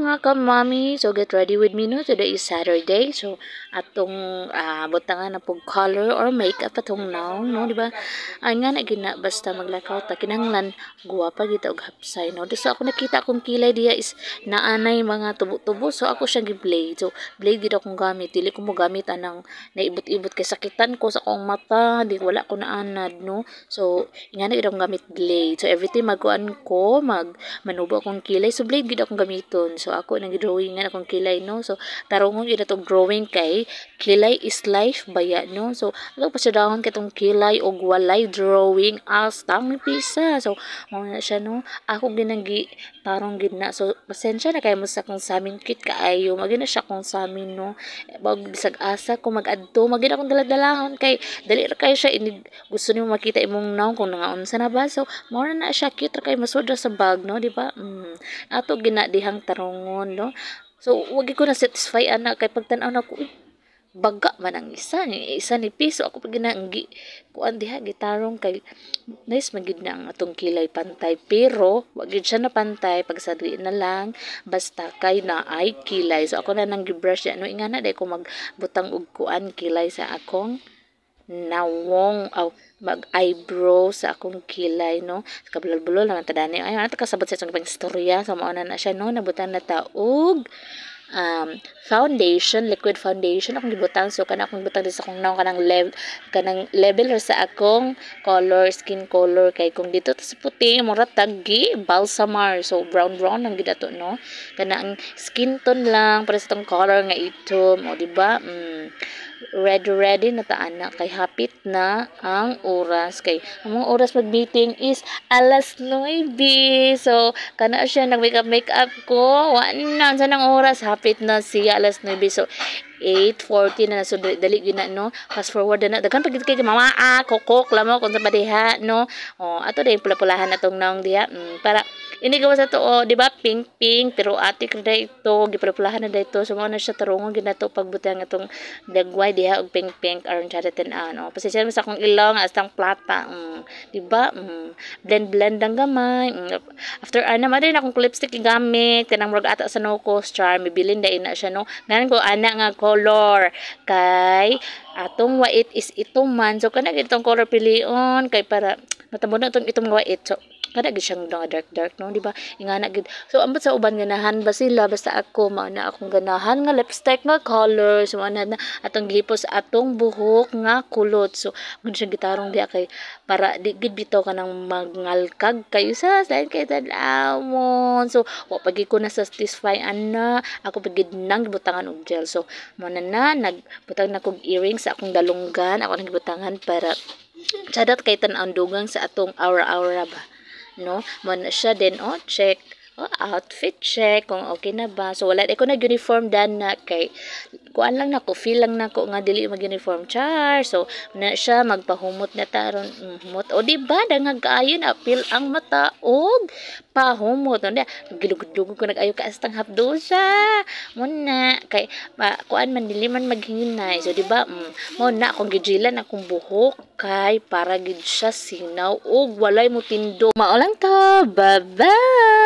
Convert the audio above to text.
mga ka-mommy, so get ready with me no. Today is Saturday. So atong butangan na pug color or makeup atong now, no, di ba? Ay nga na gina basta maglakaw ta kinahanglan guwapa kita og hapsay, no. So ako nakita akong kilay diya is naanay mga tubo-tubo. So ako siya gi-blade. So blade gid akong gamit. Dili ko mo gamit anang naibot-ibot kay sakitan ko sa akong mata, di wala ko naanad, no. So nga na gid akong gamit blade. So every time magkuan ko manubo akong kilay. So blade gid akong gamiton. So ako nang drawingan akong kilay, no. So tarungon gid atong drawing kay kilay is life baya, no. So ato pa siya dahon katong kilay og walay drawing as tang pisa. So mo na siya, no. Ako ginagi tarong gid na. So pasensya na kay mo sa kong samin kit kaayo. Magina siya kong samin, no. Bag bisag asa ko mag-adto, magina akong daladalahon kay dali ra kay siya gusto nimo makita imong naong kung nangaunsa na ba. So mo na siya cute ra kay masudra sa bag, no, di ba? Ato ginadihang tarungon, no. So wag ko na satisfy ana kay pagtan-aw na ko baga man ang isa ni piso ako pag ginanggi kuan diha gitarong kay nice magid na ang atong kilay pantay pero wag gid siya na pantay pagsadri na lang basta kay na ay kilay. So ako na nang gi-brush ano ingana day ko magbutang og kuan kilay sa akong nawong mag eyebrow sa akong kilay, no. Kabulol-bulol lang tadani ay ato kasabot sa itong istorya. So mao na siya, no. Nabutan na ta og foundation, liquid foundation akong gibutang. So kana akong gibutang sa akong naong kanang level sa akong color, skin color kay kung dito ta sa puti mura taggi balsamar. So brown ang gid ato, no. Kana ang skin tone lang para sa tong color nga itom, o di ba? Ready na ta anak kay hapit na ang oras kay ang oras mag-meeting is alas 9. So kana siya nag makeup ko wa na sa nang oras hapit na siya alas 9. So 8:40 na so dali gyud na, no. Fast forward na daghan pagid kay mama kokok lamo kun sa padiha, no. Ato din pula-pulahan atong naong diha para ini gawa sa to, di ba, pink pero ate kada ito gipula-pulahan na dito. So mo na siya tarungon gyud nato pagbutang atong dagway diha og pink aron chariten pasensya sa akong ilong astang plata, di ba? Blend ang gamay. After ana madin akong lipstick gigamit kanang murag ata sa Nocos Charm bibilin dai na siya, no. Ngayon ko ana nga color kay atong white is itong man. So kana gid tong color pilion kay para matabo na itong white. So kada gid siyang dark, no, di ba? Ingana gid. So ambot sa uban ganahan ba sila basta ako mao na akong ganahan nga lipstick nga color. So ana na atong gihipos atong buhok nga kulot. So gud siya gitarong diha kay para di gid bitaw kanang magngalkag kayo sa lain kay tadlawon. So wa pagi ko na satisfy ana ako pagid nang gibutangan og gel. So mo na nagbutang na kog earrings sa akong dalunggan. Ako nang gibutangan para chadat kay tan-ang dugang sa atong aura ba, no. Mo na siya din check outfit check kung okay na ba. So wala ko nag-uniform dan na kay kuan lang nako feel lang nako nga dili mag-uniform char. So na siya magpahumot na taron humot o di ba dangag kaayo na apil ang mata og pahumot na gilugod ko nag-ayo ka astang hapdo siya mo na kay kuan man dili man maghinay. So di ba mo na akong gijilan akong buhok kay para gid siya sinaw og walay mo tindo. Mao lang ta, bye bye.